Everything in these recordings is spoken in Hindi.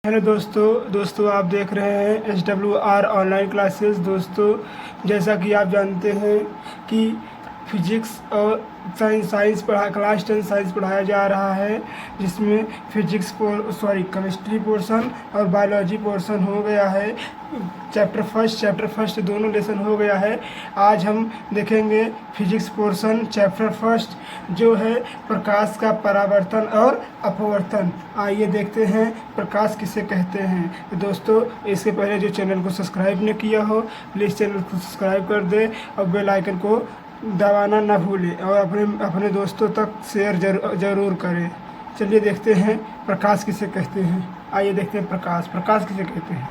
हेलो दोस्तों आप देख रहे हैं SWR ऑनलाइन क्लासेस। दोस्तों, जैसा कि आप जानते हैं कि फिजिक्स और क्लास 10 साइंस पढ़ाया जा रहा है, जिसमें केमिस्ट्री पोर्शन और बायोलॉजी पोर्शन हो गया है। चैप्टर फर्स्ट दोनों लेसन हो गया है। आज हम देखेंगे फिजिक्स पोर्शन चैप्टर फर्स्ट, जो है प्रकाश का परावर्तन और अपवर्तन। आइए देखते हैं प्रकाश किसे कहते हैं। तो दोस्तों, इसके पहले जो चैनल को सब्सक्राइब न किया हो, प्लीज़ चैनल को सब्सक्राइब कर दें और बेल आइकन को दबाना ना भूलें और अपने दोस्तों तक शेयर ज़रूर करें। चलिए देखते हैं प्रकाश किसे कहते हैं। आइए देखते हैं प्रकाश किसे कहते हैं।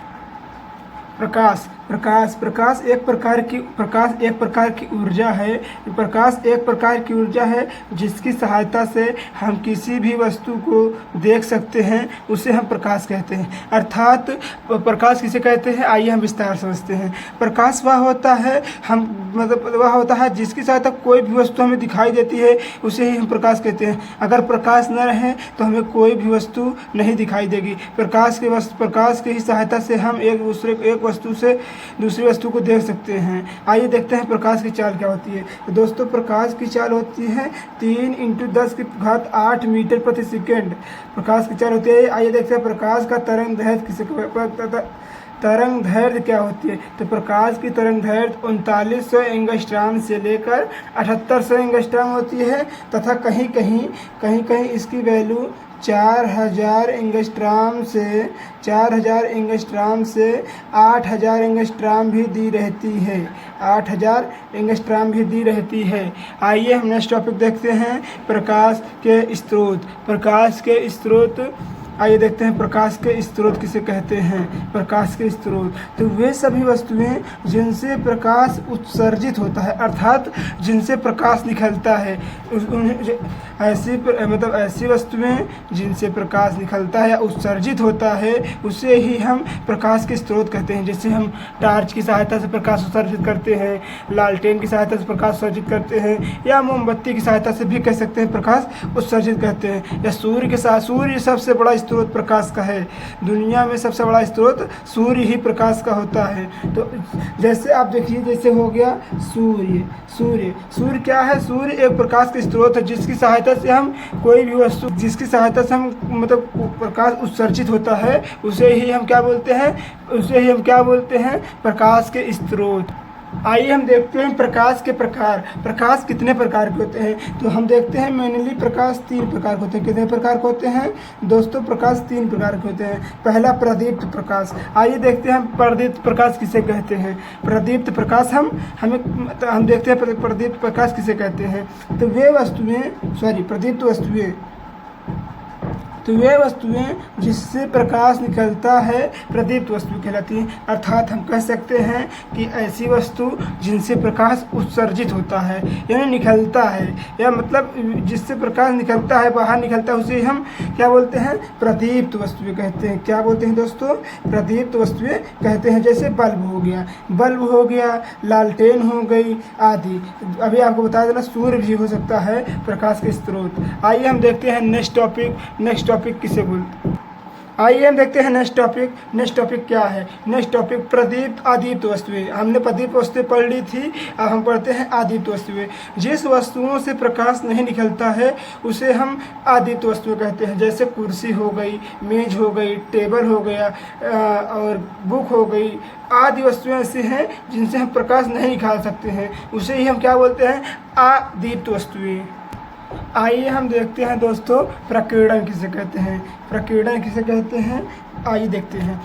प्रकाश एक प्रकार की ऊर्जा है। प्रकाश एक प्रकार की ऊर्जा है जिसकी सहायता से हम किसी भी वस्तु को देख सकते हैं, उसे हम प्रकाश कहते हैं। अर्थात प्रकाश किसे कहते हैं, आइए हम विस्तार समझते हैं। प्रकाश वह होता है जिसकी सहायता कोई भी वस्तु हमें दिखाई देती है, उसे ही हम प्रकाश कहते हैं। अगर प्रकाश न रहे तो हमें कोई भी वस्तु नहीं दिखाई देगी। प्रकाश की ही सहायता से हम एक वस्तु से दूसरी वस्तु को देख सकते हैं। आइए देखते हैं प्रकाश की चाल क्या होती है। तो दोस्तों, प्रकाश की चाल होती है 3 × 10⁸ मीटर प्रति सेकेंड प्रकाश की चाल होती है। आइए देखते हैं प्रकाश का तरंग दैर्घ्य क्या होती है। तो प्रकाश की तरंग दैर्घ्य 3900 एंगस्ट्रॉम से लेकर 7800 एंगस्ट्रॉम होती है, तथा कहीं इसकी वैल्यू 4000 एंगस्ट्रॉम से 8000 एंगस्ट्रॉम भी दी रहती है। 8000 एंगस्ट्रॉम भी दी रहती है। आइए हम नेक्स्ट टॉपिक देखते हैं, प्रकाश के स्रोत। आइए देखते हैं प्रकाश के स्रोत किसे कहते हैं। प्रकाश के स्रोत तो वे सभी वस्तुएं जिनसे प्रकाश उत्सर्जित होता है, अर्थात जिनसे प्रकाश निकलता है। ऐसी वस्तुएं जिनसे प्रकाश निकलता है या उत्सर्जित होता है, उसे ही हम प्रकाश के स्रोत कहते हैं। जैसे हम टार्च की सहायता से प्रकाश उत्सर्जित करते हैं, लालटेन की सहायता से प्रकाश उत्सर्जित करते हैं, या मोमबत्ती की सहायता से भी कह सकते हैं प्रकाश उत्सर्जित कहते हैं। या सूर्य सबसे बड़ा स्रोत प्रकाश का है। दुनिया में सबसे बड़ा स्रोत सूर्य ही प्रकाश का होता है। तो जैसे आप देखिए, जैसे हो गया सूर्य क्या है। सूर्य एक प्रकाश का स्रोत है जिसकी सहायता से हम कोई भी वस्तु प्रकाश उत्सर्जित होता है, उसे ही हम क्या बोलते हैं प्रकाश के स्रोत। आइए हम देखते हैं प्रकाश के प्रकार। प्रकाश कितने प्रकार के होते हैं। तो हम देखते हैं मेनली प्रकाश 3 प्रकार के होते हैं। कितने प्रकार के होते हैं दोस्तों, प्रकाश 3 प्रकार के होते हैं। पहला प्रदीप्त प्रकाश। आइए देखते हैं प्रदीप्त प्रकाश किसे कहते हैं। प्रदीप्त प्रकाश हम देखते हैं प्रदीप्त प्रकाश किसे कहते हैं। तो वे वस्तुएं जिससे प्रकाश निकलता है प्रदीप्त वस्तु कहलाती हैं। अर्थात हम कह सकते हैं कि ऐसी वस्तु जिनसे प्रकाश उत्सर्जित होता है, यानी निकलता है, या मतलब जिससे प्रकाश निकलता है, बाहर निकलता है, उसे हम क्या बोलते हैं प्रदीप्त वस्तुएं कहते हैं। क्या बोलते हैं दोस्तों, प्रदीप्त वस्तुएं कहते हैं। जैसे बल्ब हो गया, लालटेन हो गई आदि। अभी आपको बता देना, सूर्य भी हो सकता है प्रकाश के स्रोत। आइए हम देखते हैं नेक्स्ट टॉपिक किसे बोलते हैं। आइए हम देखते हैं नेक्स्ट टॉपिक क्या है। नेक्स्ट टॉपिक प्रदीप्त अदीप्त वस्तुएं। हमने प्रदीप्त वस्तुएं पढ़ ली थी, अब हम पढ़ते हैं अदीप्त वस्तुएं। जिस वस्तुओं से प्रकाश नहीं निकलता है उसे हम अदीप्त वस्तुएं कहते हैं। जैसे कुर्सी हो गई, मेज हो गई, टेबल हो गया और बुक हो गई आदि वस्तुएं ऐसी हैं जिनसे हम प्रकाश नहीं निकाल सकते हैं, उसे ही हम क्या बोलते हैं अदीप्त वस्तुएं। आइए हम देखते हैं दोस्तों प्रकीर्णन किसे कहते हैं। आइए देखते हैं।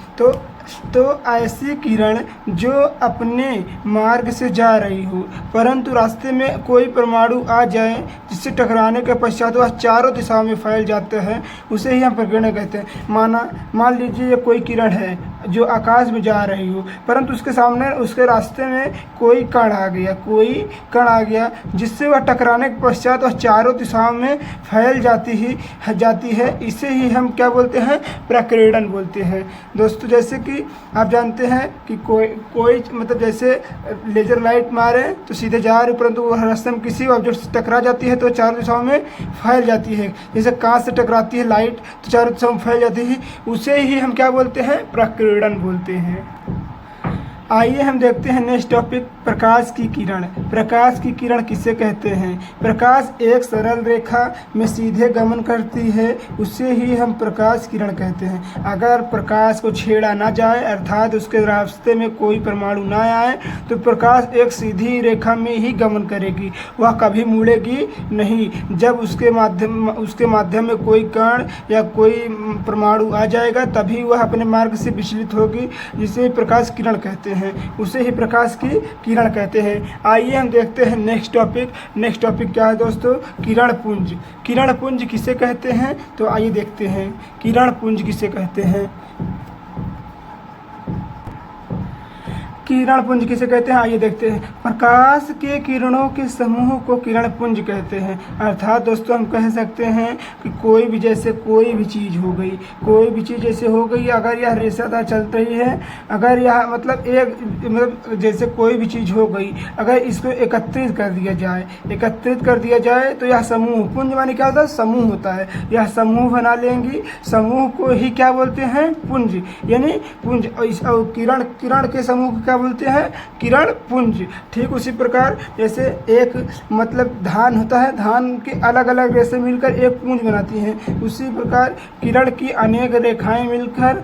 तो ऐसी किरण जो अपने मार्ग से जा रही हो, परंतु रास्ते में कोई परमाणु आ जाए जिससे टकराने के पश्चात वह चारों दिशाओं में फैल जाता है, उसे ही हम प्रकीर्णन कहते हैं। मान लीजिए ये कोई किरण है जो आकाश में जा रही हो, परंतु उसके रास्ते में कोई कण आ गया जिससे वह टकराने के पश्चात वह चारों दिशाओं में फैल जाती है। इसे ही हम क्या बोलते हैं प्रकीर्णन बोलते हैं। दोस्तों, जैसे कि कि आप जानते हैं कि कोई मतलब जैसे लेज़र लाइट मारे तो सीधे जा रही, परंतु वह रास्ते में किसी ऑब्जेक्ट से टकरा जाती है तो चारों दिशाओं में फैल जाती है। जैसे कांच से टकराती है लाइट तो चारों दिशाओं में फैल जाती है, उसे ही हम क्या बोलते हैं, प्रकीर्णन बोलते हैं। आइए हम देखते हैं नेक्स्ट टॉपिक, प्रकाश की किरण। प्रकाश की किरण किसे कहते हैं? प्रकाश एक सरल रेखा में सीधे गमन करती है, उसे ही हम प्रकाश किरण कहते हैं। अगर प्रकाश को छेड़ा ना जाए अर्थात उसके रास्ते में कोई परमाणु ना आए तो प्रकाश एक सीधी रेखा में ही गमन करेगी, वह कभी मुड़ेगी नहीं। जब उसके माध्यम में कोई कण या कोई परमाणु आ जाएगा तभी वह अपने मार्ग से विचलित होगी, जिसे प्रकाश किरण कहते हैं, उसे ही प्रकाश की किरण कहते हैं। आइए हम देखते हैं नेक्स्ट टॉपिक। नेक्स्ट टॉपिक क्या है दोस्तों? किरण पुंज। किरण पुंज किसे कहते हैं? तो आइए देखते हैं किरण पुंज किसे कहते हैं। किरण पुंज किसे कहते हैं? आइए देखते हैं। प्रकाश के किरणों के समूह को किरण पुंज कहते हैं। अर्थात दोस्तों हम कह सकते हैं कि कोई भी जैसे कोई भी चीज़ हो गई, कोई भी चीज़ जैसे हो गई, अगर यह रेसादार चल रही है, अगर यह मतलब जैसे कोई भी चीज़ हो गई, अगर इसको एकत्रित कर दिया जाए तो यह समूह, पुंज माने क्या होता है? समूह होता है। यह समूह बना लेंगी, समूह को ही क्या बोलते हैं? पुंज, यानी पुंज। और किरण के समूह को क्या बोलते हैं? किरण पुंज। ठीक उसी प्रकार जैसे एक मतलब धान होता है, धान के अलग अलग रेशे मिलकर एक पुंज बनाती हैं, उसी प्रकार किरण की अनेक रेखाएं मिलकर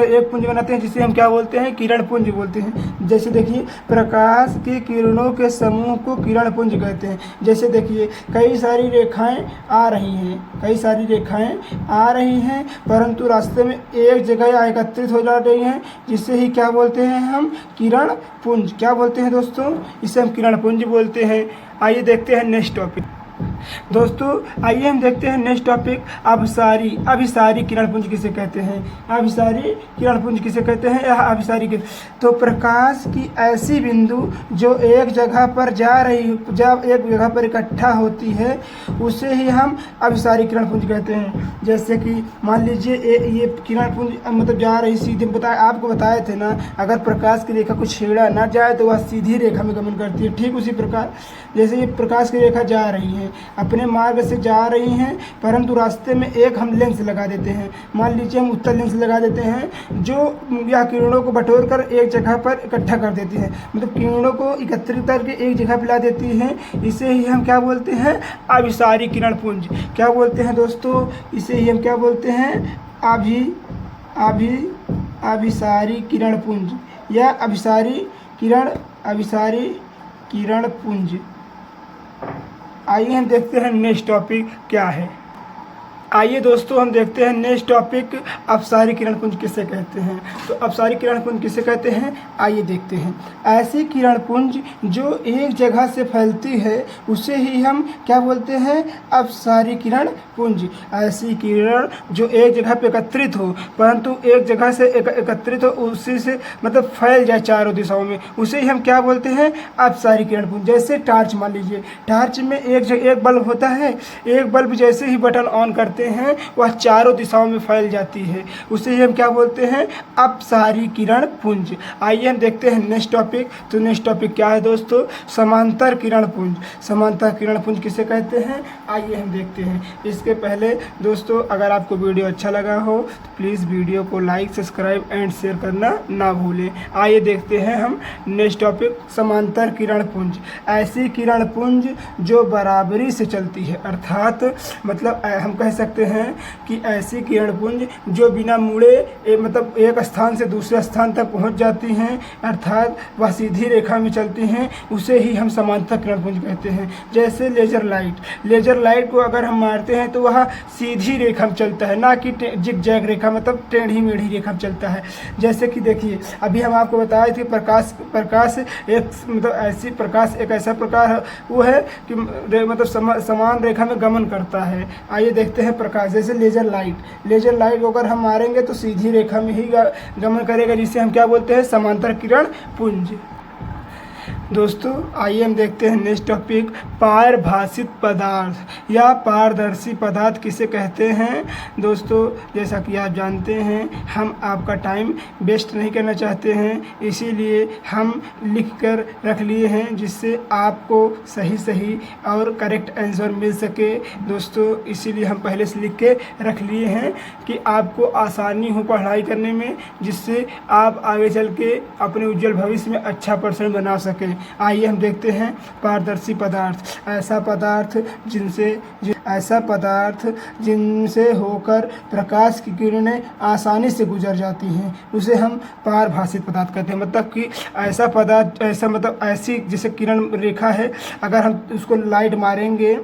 एक पुंज बनाते हैं, जिसे हम क्या बोलते हैं? किरण पुंज बोलते हैं। जैसे देखिए, प्रकाश की किरणों के समूह को किरण पुंज कहते हैं। जैसे देखिए, कई सारी रेखाएं आ रही हैं परंतु रास्ते में एक जगह एकत्रित हो जा रही हैं, जिसे ही क्या बोलते हैं हम? किरण पुंज। क्या बोलते हैं दोस्तों? इसे हम किरण पुंज बोलते हैं। आइए देखते हैं नेक्स्ट टॉपिक। दोस्तों आइए हम देखते हैं नेक्स्ट टॉपिक, अभिसारी किरण पुंज किसे कहते हैं? अभिसारी किरण पुंज किसे कहते हैं? यह अभिसारी किरण तो प्रकाश की ऐसी बिंदु जो एक जगह पर जब एक जगह पर इकट्ठा होती है, उसे ही हम अभिसारी किरण पुंज कहते हैं। जैसे कि मान लीजिए ये किरण पुंज मतलब जा रही सीधे, आपको बताए थे ना, अगर प्रकाश की रेखा को छेड़ा ना जाए तो वह सीधी रेखा में गमन करती है। ठीक उसी प्रकार जैसे ये प्रकाश की रेखा जा रही है, अपने मार्ग से जा रही हैं, परंतु रास्ते में एक हम लेंस लगा देते हैं। मान लीजिए हम उत्तल लेंस लगा देते हैं, जो यह किरणों को बटोर कर एक जगह पर इकट्ठा कर देती है, मतलब किरणों को एकत्रित करके एक जगह पर ला देती हैं। इसे ही हम क्या बोलते हैं? अभिसारी किरण पुंज। क्या बोलते हैं दोस्तों? इसे ही हम क्या बोलते हैं? अभिसारी किरण पुंज या अभिसारी किरण पुंज। आइए हम देखते हैं नेक्स्ट टॉपिक क्या है। आइए दोस्तों हम देखते हैं नेक्स्ट टॉपिक, अपसारी किरण पुंज किसे कहते हैं। तो अपसारी किरण पुंज किसे कहते हैं? आइए देखते हैं। ऐसी किरण पुंज जो एक जगह से फैलती है, उसे ही हम क्या बोलते हैं? अपसारी किरण पुंज। ऐसी किरण जो एक जगह पे एकत्रित हो, परंतु एक जगह से एकत्रित हो, उसी से मतलब फैल जाए चारों दिशाओं में, उसे ही हम क्या बोलते हैं? अपसारी किरण पुंज। जैसे टॉर्च, मान लीजिए टॉर्च में एक बल्ब होता है, एक बल्ब जैसे ही बटन ऑन करते हैं वह चारों दिशाओं में फैल जाती है, उसे ही हम क्या बोलते हैं? अपसारी किरण पुंज। आइए हम देखते हैं नेक्स्ट टॉपिक। तो नेक्स्ट टॉपिक क्या है दोस्तों? समांतर किरण पुंज। समांतर किरण पुंज किसे कहते हैं? आइए हम देखते हैं। इसके पहले दोस्तों अगर आपको वीडियो अच्छा लगा हो तो प्लीज़ वीडियो को लाइक, सब्सक्राइब एंड शेयर करना ना भूलें। आइए देखते हैं हम नेक्स्ट टॉपिक, समांतर किरण पुंज। ऐसी किरण पुंज जो बराबरी से चलती है, अर्थात मतलब हम कह सकते हैं कि ऐसी किरण पुंज जो बिना मुड़े मतलब एक स्थान से दूसरे स्थान तक पहुंच जाती हैं, अर्थात वह सीधी रेखा में चलती हैं, उसे ही हम समांतर किरण पुंज कहते हैं। जैसे लेज़र लाइट को अगर हम मारते हैं तो वह सीधी रेखा में चलता है, ना कि जिगजैग रेखा मतलब टेढ़ी मेढ़ी रेखा में चलता है। जैसे कि देखिए अभी हम आपको बताए थे प्रकाश एक मतलब ऐसी प्रकाश एक ऐसा प्रकार है वो है कि मतलब समान रेखा में गमन करता है। आइए देखते हैं प्रकाश। जैसे लेज़र लाइट को अगर हम मारेंगे तो सीधी रेखा में ही गमन करेगा, जिसे हम क्या बोलते हैं? समांतर किरण पुंज। दोस्तों आइए हम देखते हैं नेक्स्ट टॉपिक, पारभाषित पदार्थ या पारदर्शी पदार्थ किसे कहते हैं। दोस्तों जैसा कि आप जानते हैं हम आपका टाइम वेस्ट नहीं करना चाहते हैं, इसीलिए हम लिख कर रख लिए हैं जिससे आपको सही और करेक्ट आंसर मिल सके। दोस्तों इसीलिए हम पहले से लिख के रख लिए हैं कि आपको आसानी हो पढ़ाई करने में, जिससे आप आगे चल के अपने उज्जवल भविष्य में अच्छा परसेंट बना सकें। आइए हम देखते हैं पारदर्शी पदार्थ, ऐसा पदार्थ जिनसे होकर प्रकाश की किरणें आसानी से गुजर जाती हैं, उसे हम पारभाषित पदार्थ कहते हैं। मतलब कि ऐसा पदार्थ, ऐसी जैसे किरण रेखा है, अगर हम उसको लाइट मारेंगे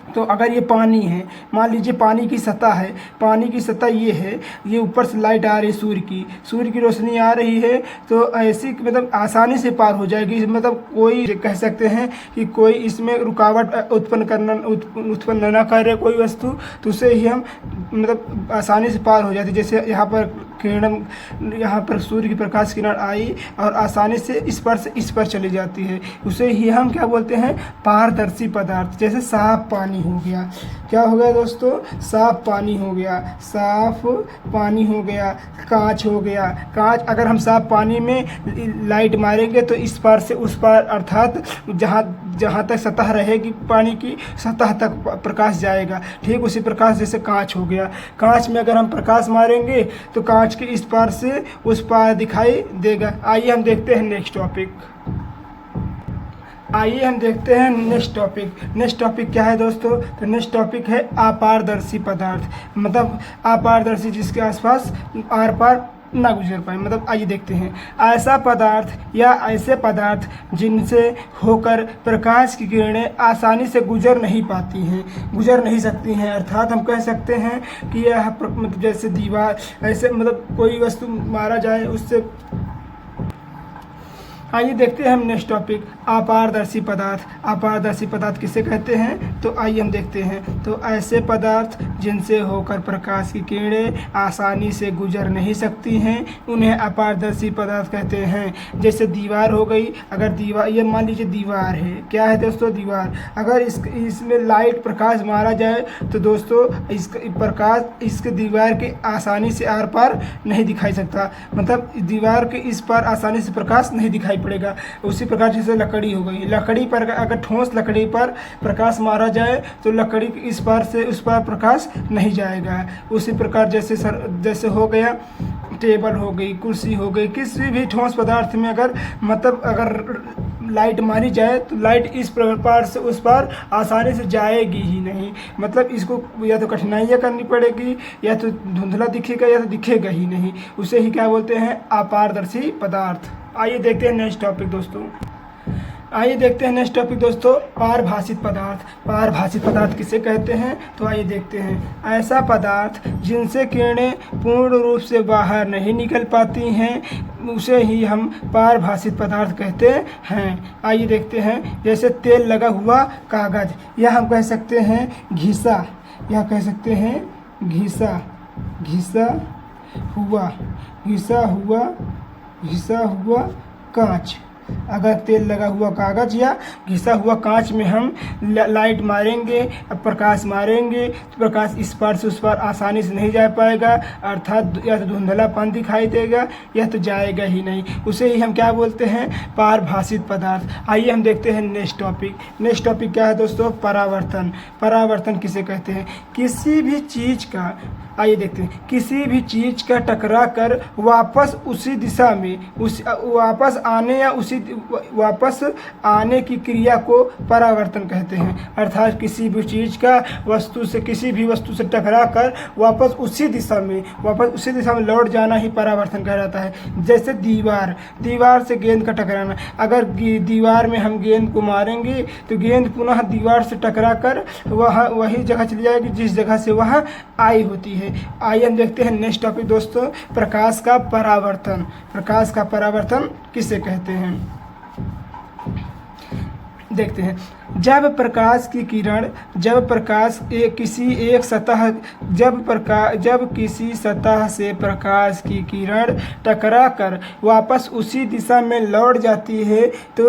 तो अगर ये पानी है, मान लीजिए पानी की सतह है, पानी की सतह ये है, ये ऊपर से लाइट आ रही है, सूर्य की रोशनी आ रही है, तो ऐसी मतलब आसानी से पार हो जाएगी। मतलब कोई कह सकते हैं कि कोई इसमें रुकावट उत्पन्न न करे कोई वस्तु, तो उसे ही हम मतलब आसानी से पार हो जाती है। जैसे यहाँ पर सूर्य की प्रकाश किरण आई और आसानी से इस पर चली जाती है, उसे ही हम क्या बोलते हैं, पारदर्शी पदार्थ। जैसे साफ पानी हो गया, क्या हो गया दोस्तों, साफ पानी हो गया, कांच हो गया। कांच अगर हम साफ पानी में लाइट मारेंगे तो इस पार से उस पार, अर्थात जहाँ तक सतह रहेगी पानी की सतह तक प्रकाश जाएगा। ठीक उसी प्रकार जैसे कांच हो गया, कांच में अगर हम प्रकाश मारेंगे तो कांच के इस पार से उस पार दिखाई देगा। आइए हम देखते हैं नेक्स्ट टॉपिक क्या है दोस्तों। तो नेक्स्ट टॉपिक है अपारदर्शी पदार्थ। मतलब अपारदर्शी जिसके आसपास आर पार ना गुजर पाए। मतलब आइए देखते हैं, ऐसा पदार्थ या ऐसे पदार्थ जिनसे होकर प्रकाश की किरणें आसानी से गुजर नहीं सकती हैं। अर्थात हम कह सकते हैं कि यह मतलब जैसे दीवार, ऐसे मतलब कोई वस्तु मारा जाए उससे। आइए देखते हैं हम नेक्स्ट टॉपिक, अपारदर्शी पदार्थ किसे कहते हैं। तो आइए हम देखते हैं, तो ऐसे पदार्थ जिनसे होकर प्रकाश की किरणें आसानी से गुजर नहीं सकती हैं, उन्हें अपारदर्शी पदार्थ कहते हैं। जैसे दीवार हो गई, अगर दीवार, ये मान लीजिए दीवार है, क्या है दोस्तों, दीवार। अगर इसमें लाइट प्रकाश मारा जाए तो दोस्तों इसके दीवार के आसानी से आर पार नहीं दिखाई सकता। मतलब दीवार के इस पार आसानी से प्रकाश नहीं दिखाई पड़ेगा। उसी प्रकार जैसे लकड़ी हो गई, लकड़ी पर अगर ठोस लकड़ी पर प्रकाश मारा जाए तो लकड़ी के इस पार से उस पार प्रकाश नहीं जाएगा। उसी प्रकार जैसे हो गया टेबल हो गई, कुर्सी हो गई, किसी भी ठोस पदार्थ में अगर लाइट मारी जाए तो लाइट इस पार से उस पार आसानी से जाएगी ही नहीं। मतलब इसको या तो कठिनाइयाँ करनी पड़ेगी, या तो धुंधला दिखेगा, या तो दिखेगा ही नहीं। उसे ही क्या बोलते हैं, अपारदर्शी पदार्थ। आइए देखते हैं नेक्स्ट टॉपिक दोस्तों, पारभाषित पदार्थ किसे कहते हैं। तो आइए देखते हैं, ऐसा पदार्थ जिनसे किरणें पूर्ण रूप से बाहर नहीं निकल पाती हैं, उसे ही हम पारभाषित पदार्थ कहते हैं। आइए देखते हैं, जैसे तेल लगा हुआ कागज, या हम कह सकते हैं घिसा, या कह सकते हैं घिसा हुआ कांच। अगर तेल लगा हुआ कागज या घिसा हुआ कांच में हम लाइट मारेंगे, प्रकाश मारेंगे, तो प्रकाश इस पार से उस पार आसानी से नहीं जा पाएगा। अर्थात या तो धुंधलापन दिखाई देगा, या तो जाएगा ही नहीं। उसे ही हम क्या बोलते हैं, पारभाषित पदार्थ। आइए हम देखते हैं नेक्स्ट टॉपिक क्या है दोस्तों, परावर्तन किसे कहते हैं। किसी भी चीज़ का टकरा कर वापस उसी दिशा में वापस आने की क्रिया को परावर्तन कहते हैं। अर्थात किसी भी चीज़ का किसी भी वस्तु से टकरा कर वापस उसी दिशा में लौट जाना ही परावर्तन कहलाता है। जैसे दीवार से गेंद का टकराना, अगर दीवार में हम गेंद को मारेंगे तो गेंद पुनः दीवार से टकरा कर वही जगह चली जाएगी जिस जगह से वह आई होती है। आइए हम देखते हैं नेक्स्ट टॉपिक दोस्तों, प्रकाश का परावर्तन किसे कहते हैं। देखते हैं, जब प्रकाश की किरण जब किसी सतह से प्रकाश की किरण टकराकर वापस उसी दिशा में लौट जाती है तो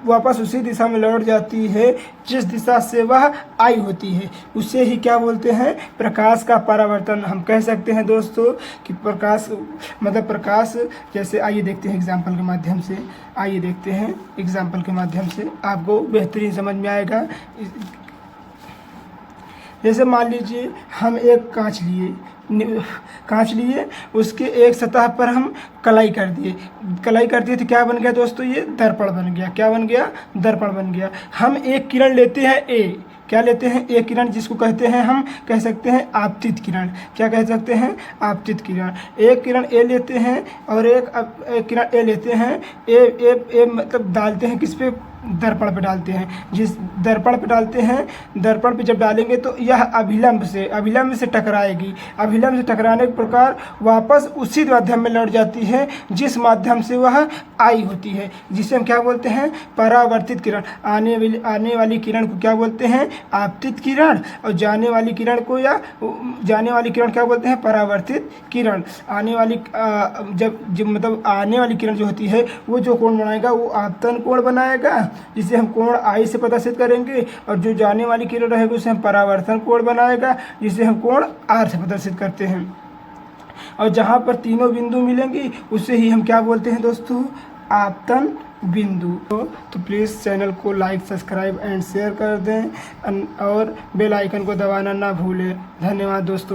वापस उसी दिशा में लौट जाती है जिस दिशा से वह आई होती है, उसे ही क्या बोलते हैं? प्रकाश का परावर्तन। हम कह सकते हैं दोस्तों कि प्रकाश जैसे आइए देखते हैं एग्जाम्पल के माध्यम से आपको बेहतरीन समझ में आएगा। जैसे मान लीजिए हम एक कांच लिए उसके एक सतह पर हम कलाई कर दिए तो क्या बन गया दोस्तों? ये दर्पण बन गया। क्या बन गया? दर्पण बन गया। हम एक किरण लेते हैं क्या लेते हैं? एक किरण, जिसको कहते हैं हम कह सकते हैं आपतित किरण। क्या कह सकते हैं? आपतित किरण। एक किरण ए लेते हैं और एक किरण ए लेते हैं। ए मतलब डालते हैं किस पे? दर्पण पे डालते हैं। जिस दर्पण पे डालते हैं, दर्पण पे जब डालेंगे तो यह अभिलंब से टकराएगी। अभिलंब से टकराने के प्रकार वापस उसी माध्यम में लौट जाती है जिस माध्यम से वह आई होती है, जिसे हम क्या बोलते हैं? परावर्तित किरण। आने वाली किरण को क्या बोलते हैं? आपतित किरण। और जाने वाली किरण क्या बोलते हैं? परावर्तित किरण। आने वाली किरण जो होती है वो जो कोण बनाएगा वो आपतन कोण बनाएगा, जिसे हम कोण आई से प्रदर्शित करेंगे, और जो जाने वाली किरण रहेगी उसे हम परावर्तन कोण बनाएगा, जिसे हम कोण आर से प्रदर्शित करते हैं। और जहाँ पर तीनों बिंदु मिलेंगी उसे ही हम क्या बोलते हैं दोस्तों? आपतन बिंदु। तो प्लीज़ चैनल को लाइक, सब्सक्राइब एंड शेयर कर दें और बेल आइकन को दबाना ना भूलें। धन्यवाद दोस्तों।